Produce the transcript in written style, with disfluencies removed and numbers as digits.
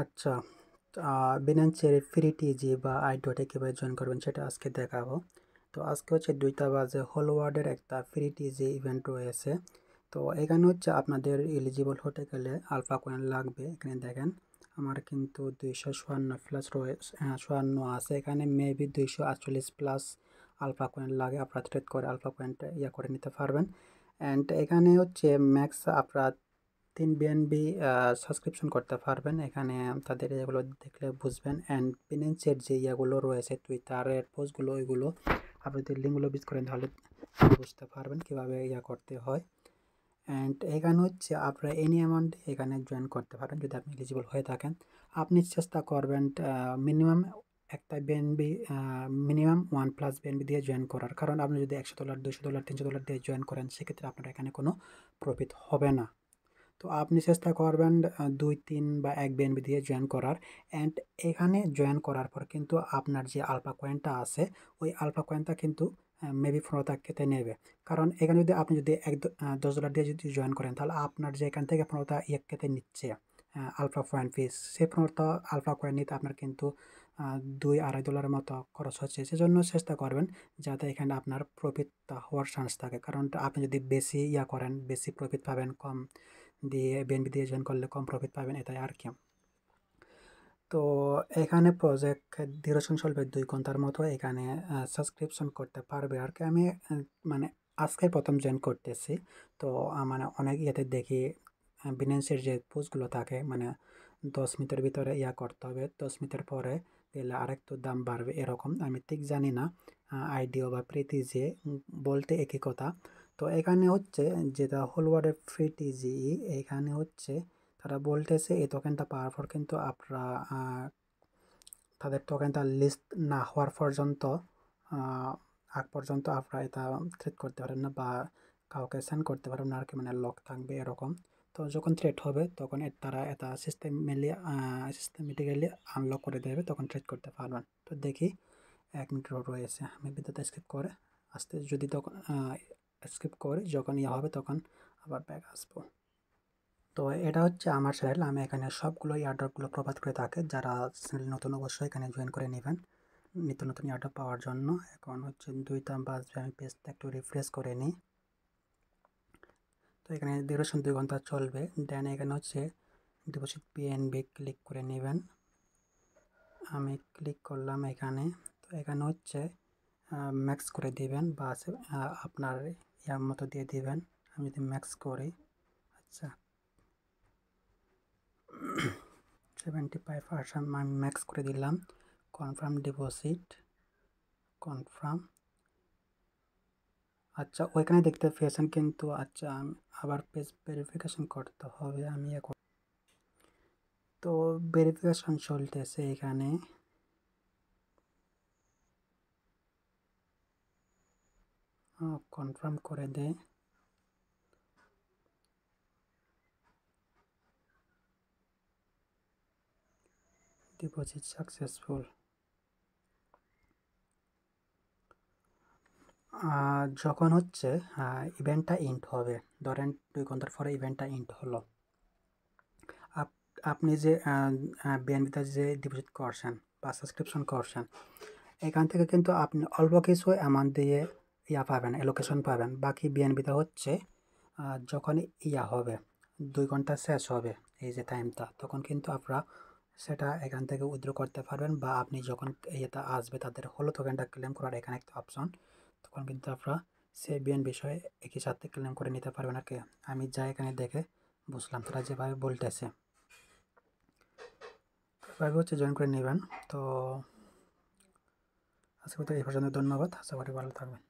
আচ্ছা, বিনান্সের ফ্রি টিজি বা আইডোটে কীভাবে জয়েন করবেন সেটা আজকে দেখাবো। তো আজকে হচ্ছে 2টা বাজে হলওয়ার্ডের একটা ফ্রি টিজি ইভেন্ট রয়েছে। তো এখানে হচ্ছে আপনাদের এলিজিবল হতে গেলে আলফা কয়েন লাগবে। এখানে দেখেন আমার কিন্তু 254 প্লাস রয়েছে, 54 আছে। এখানে মেবি 248 প্লাস আলফা কয়েন লাগে। আপনারা ট্রেড করে আলফা কয়েনটা করে নিতে পারবেন। অ্যান্ড এখানে হচ্ছে ম্যাক্স আপনারা 3 বিএনবি সাবস্ক্রিপশন করতে পারবেন। এখানে তাদের এগুলো দেখলে বুঝবেন। অ্যান্ড বিনান্সের যে ইয়েগুলো রয়েছে টুইটারের পোস্টগুলো, ওইগুলো আপনি যদি লিঙ্কগুলো ভিজিট করেন তাহলে বুঝতে পারবেন কীভাবে করতে হয়। অ্যান্ড এখানে হচ্ছে আপনারা এনি অ্যামাউন্ট এখানে জয়েন করতে পারেন যদি আপনি এলিজিবল হয়ে থাকেন। আপনি চেষ্টা করবেন মিনিমাম একটা বিএনবি, মিনিমাম 1+ বিএনবি দিয়ে জয়েন করার। কারণ আপনি যদি $100, $200, $300 দিয়ে জয়েন করেন সেক্ষেত্রে আপনার এখানে কোনো প্রফিট হবে না। তো আপনি চেষ্টা করবেন 2, 3 বা 1 বিএনবি দিয়ে জয়েন করার। অ্যান্ড এখানে জয়েন করার পর কিন্তু আপনার যে আলফা কয়েনটা আছে ওই আলফা কয়েনটা কিন্তু মেবি 15টা কেটে নেবে। কারণ এখানে যদি আপনি যদি $10 দিয়ে যদি জয়েন করেন তাহলে আপনার যে এখান থেকে 15টা কেটে নিচ্ছে আলফা কয়েন ফিস, সেই 15টা আলফা কয়েন নিতে আপনার কিন্তু $2-2.5 মতো খরচ হচ্ছে। সেজন্য চেষ্টা করবেন যাতে এখানে আপনার প্রফিটটা হওয়ার চান্স থাকে। কারণ আপনি যদি বেশি করেন বেশি প্রফিট পাবেন, কম দিয়ে বিএনবি দিয়ে জয়েন করলে কম প্রফিট পাবেন, এটাই আর কি। তো এখানে প্রজেক্ট ডিউরেশন চলবে 2 ঘন্টার মতো। এখানে সাবস্ক্রিপশন করতে পারবে আর কি। আমি মানে আজকে প্রথম জয়েন করতেছি। তো মানে অনেক দেখি বিনান্সের যে পোস্টগুলো থাকে মানে 10 মিনিটের ভিতরে করতে হবে, 10 মিনিটের পরে গেলে আরেকটু দাম বাড়বে এরকম। আমি ঠিক জানি না, আইডিও বা প্রীতি যে বলতে একই কথা। তো এখানে হচ্ছে যেটা হলওয়ার্ডের ফ্রি টিজি, এখানে হচ্ছে তারা বলতেছে এই টোকেনটা পাওয়ার পর কিন্তু আপনারা তাদের টোকেনটা লিস্ট না হওয়ার পর্যন্ত আগ পর্যন্ত আপনারা এটা ট্রেড করতে পারেন না বা কাউকে সেন্ড করতে পারেন না আর কি, মানে লক থাকবে এরকম। তো যখন ট্রেড হবে তখন তারা এটা সিস্টেমেটিক্যালি আনলক করে দেবে, তখন ট্রেড করতে পারবেন। তো দেখি 1 মিনিট রয়েছে, আমি ভিডিওটা স্কিপ করে আসতে যদি তখন স্কিপ করে যখন হবে তখন আবার ব্যাক আসবো। তো এটা হচ্ছে আমার চ্যানেল, আমি এখানে সবগুলো এয়ারড্রপগুলো প্রোভাইড করে থাকি। যারা চ্যানেল নতুন অবশ্যই এখানে জয়েন করে নেবেন নিত্য নতুন এয়ারড্রপ পাওয়ার জন্য। এখন হচ্ছে 2টা বাজবে, আমি পেজটা একটু রিফ্রেশ করে নিই। তো এখানে ডিউরেশন 2 ঘন্টা চলবে। দেন এখানে হচ্ছে ডিপোজিট পিএনবি ক্লিক করে নেবেন। আমি ক্লিক করলাম এখানে। তো এখানে হচ্ছে ম্যাক্স করে দিবেন বা আপনার ইয়ার মতো দিয়ে দিবেন। আমি যদি ম্যাক্স করি, আচ্ছা 75% আমি ম্যাক্স করে দিলাম। Confirm deposit, confirm. আচ্ছা ওইখানে দেখতে পেয়েছেন কিন্তু। আচ্ছা আবার পেজ ভেরিফিকেশন করতে হবে। আমি এখন তো ভেরিফিকেশন চলতেছে এখানে। কনফার্ম করে দেয়। Deposit successful. যখন হচ্ছে ইভেন্টটা এন্ড হবে, ধরেন 2 ঘন্টার পরে ইভেন্টটা এন্ড হলো, আপনি যে বিএনবিতে যে ডিপোজিট করছেন বা সাবস্ক্রিপশন করছেন, এখান থেকে কিন্তু আপনি অল্প কিছু অ্যামাউন্ট দিয়ে পাবেন, অ্যালোকেশন পাবেন। বাকি বিএনবিতে হচ্ছে যখন হবে 2 ঘন্টা শেষ হবে এই যে টাইমটা, তখন কিন্তু আপনারা সেটা এখান থেকে উইথড্র করতে পারবেন। বা আপনি যখন ইয়েটা আসবে তাদের হলো টোকেনটা ক্লেম করার এখানে একটা অপশন, তখন কিন্তু আপনারা সেই বিএন বিষয়ে একই সাথে ক্লেম করে নিতে পারবেন আর কি। আমি যা এখানে দেখে বুঝলাম তারা যেভাবে বলতেছে এভাবে হচ্ছে জয়েন করে নেবেন। তো আজকে তো এই পর্যন্ত, ধন্যবাদ, আশা করি ভালো থাকবেন।